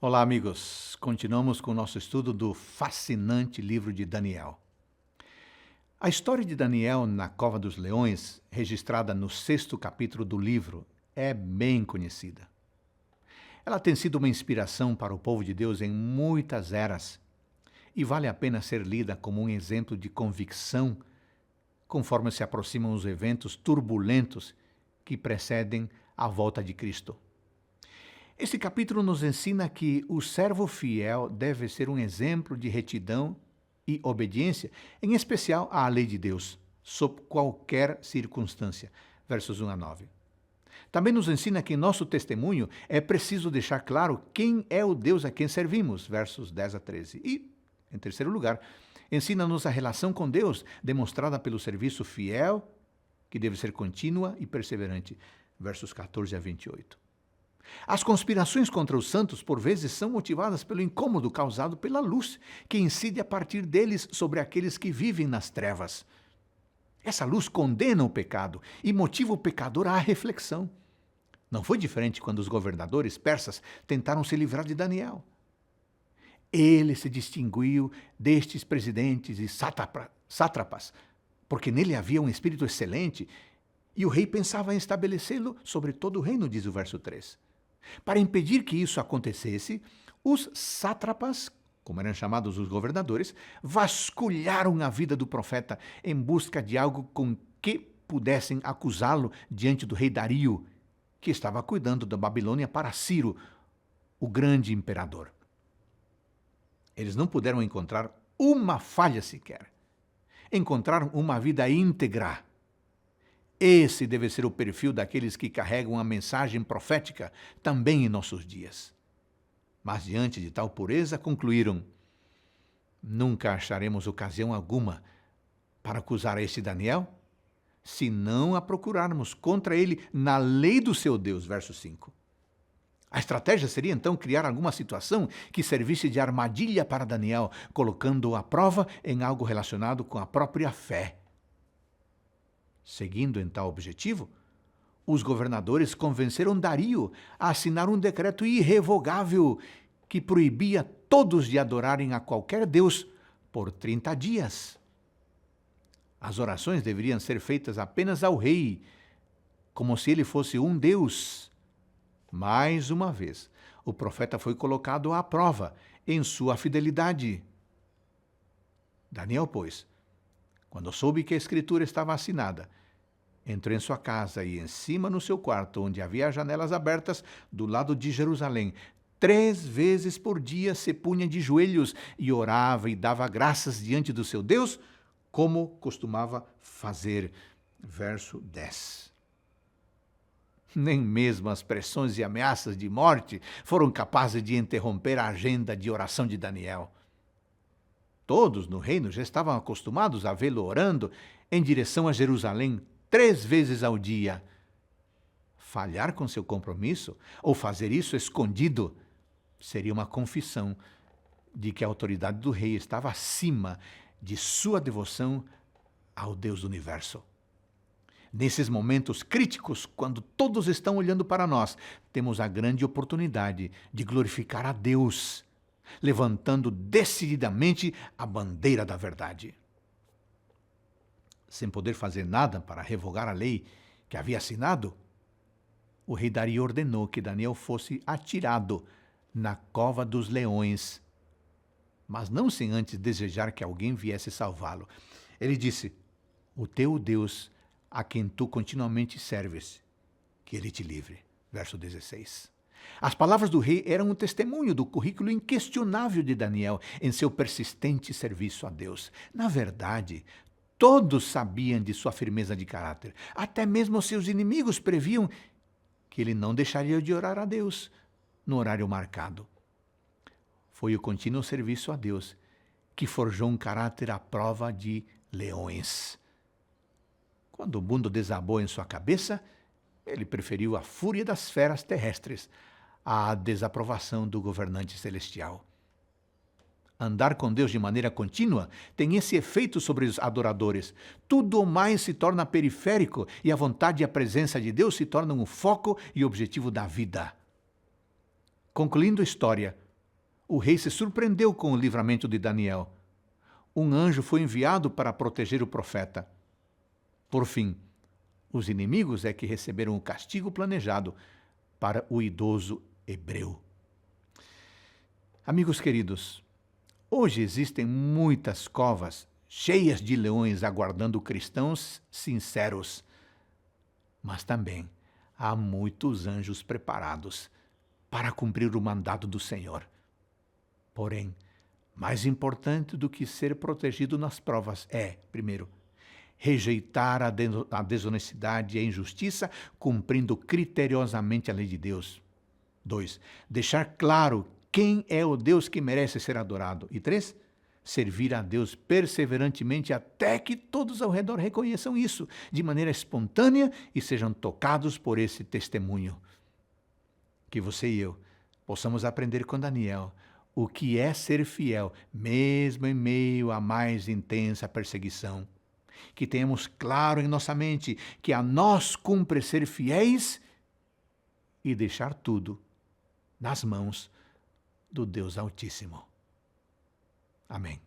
Olá, amigos. Continuamos com o nosso estudo do fascinante livro de Daniel. A história de Daniel na Cova dos Leões, registrada no 6º capítulo do livro, é bem conhecida. Ela tem sido uma inspiração para o povo de Deus em muitas eras e vale a pena ser lida como um exemplo de convicção conforme se aproximam os eventos turbulentos que precedem a volta de Cristo. Este capítulo nos ensina que o servo fiel deve ser um exemplo de retidão e obediência, em especial à lei de Deus, sob qualquer circunstância. Versos 1 a 9. Também nos ensina que em nosso testemunho é preciso deixar claro quem é o Deus a quem servimos. Versos 10 a 13. E, em terceiro lugar, ensina-nos a relação com Deus, demonstrada pelo serviço fiel, que deve ser contínua e perseverante. Versos 14 a 28. As conspirações contra os santos, por vezes, são motivadas pelo incômodo causado pela luz, que incide a partir deles sobre aqueles que vivem nas trevas. Essa luz condena o pecado e motiva o pecador à reflexão. Não foi diferente quando os governadores persas tentaram se livrar de Daniel. Ele se distinguiu destes presidentes e sátrapas, porque nele havia um espírito excelente, e o rei pensava em estabelecê-lo sobre todo o reino, diz o verso 3. Para impedir que isso acontecesse, os sátrapas, como eram chamados os governadores, vasculharam a vida do profeta em busca de algo com que pudessem acusá-lo diante do rei Dario, que estava cuidando da Babilônia para Ciro, o grande imperador. Eles não puderam encontrar uma falha sequer. Encontraram uma vida íntegra. Esse deve ser o perfil daqueles que carregam a mensagem profética também em nossos dias. Mas diante de tal pureza, concluíram: nunca acharemos ocasião alguma para acusar este Daniel, se não a procurarmos contra ele na lei do seu Deus. Verso 5. A estratégia seria então criar alguma situação que servisse de armadilha para Daniel, colocando-o à prova em algo relacionado com a própria fé. Seguindo em tal objetivo, os governadores convenceram Dario a assinar um decreto irrevogável que proibia todos de adorarem a qualquer deus por 30 dias. As orações deveriam ser feitas apenas ao rei, como se ele fosse um deus. Mais uma vez, o profeta foi colocado à prova em sua fidelidade. Daniel, pois, quando soube que a escritura estava assinada, entrou em sua casa e em cima no seu quarto, onde havia janelas abertas do lado de Jerusalém, 3 vezes por dia se punha de joelhos e orava e dava graças diante do seu Deus, como costumava fazer. Verso 10. Nem mesmo as pressões e ameaças de morte foram capazes de interromper a agenda de oração de Daniel. Todos no reino já estavam acostumados a vê-lo orando em direção a Jerusalém 3 vezes ao dia. Falhar com seu compromisso, ou fazer isso escondido, seria uma confissão de que a autoridade do rei estava acima de sua devoção ao Deus do universo. Nesses momentos críticos, quando todos estão olhando para nós, temos a grande oportunidade de glorificar a Deus, levantando decididamente a bandeira da verdade. Sem poder fazer nada para revogar a lei que havia assinado, o rei Dario ordenou que Daniel fosse atirado na cova dos leões, mas não sem antes desejar que alguém viesse salvá-lo. Ele disse: o teu Deus, a quem tu continuamente serves, que ele te livre. Verso 16. As palavras do rei eram um testemunho do currículo inquestionável de Daniel em seu persistente serviço a Deus. Na verdade, todos sabiam de sua firmeza de caráter. Até mesmo seus inimigos previam que ele não deixaria de orar a Deus no horário marcado. Foi o contínuo serviço a Deus que forjou um caráter à prova de leões. Quando o mundo desabou em sua cabeça, ele preferiu a fúria das feras terrestres à desaprovação do governante celestial. Andar com Deus de maneira contínua tem esse efeito sobre os adoradores. Tudo mais se torna periférico e a vontade e a presença de Deus se tornam o foco e objetivo da vida. Concluindo a história, O rei se surpreendeu com o livramento de Daniel. Um anjo foi enviado para proteger o profeta. Por fim, os inimigos é que receberam o castigo planejado para o idoso hebreu. Amigos queridos, hoje existem muitas covas cheias de leões aguardando cristãos sinceros, mas também há muitos anjos preparados para cumprir o mandato do Senhor. Porém, mais importante do que ser protegido nas provas é, primeiro, rejeitar a desonestidade e a injustiça, cumprindo criteriosamente a lei de Deus. 2. Deixar claro quem é o Deus que merece ser adorado. E 3. Servir a Deus perseverantemente até que todos ao redor reconheçam isso, de maneira espontânea e sejam tocados por esse testemunho. Que você e eu possamos aprender com Daniel o que é ser fiel, mesmo em meio à mais intensa perseguição. Que tenhamos claro em nossa mente que a nós cumpre ser fiéis e deixar tudo nas mãos do Deus Altíssimo. Amém.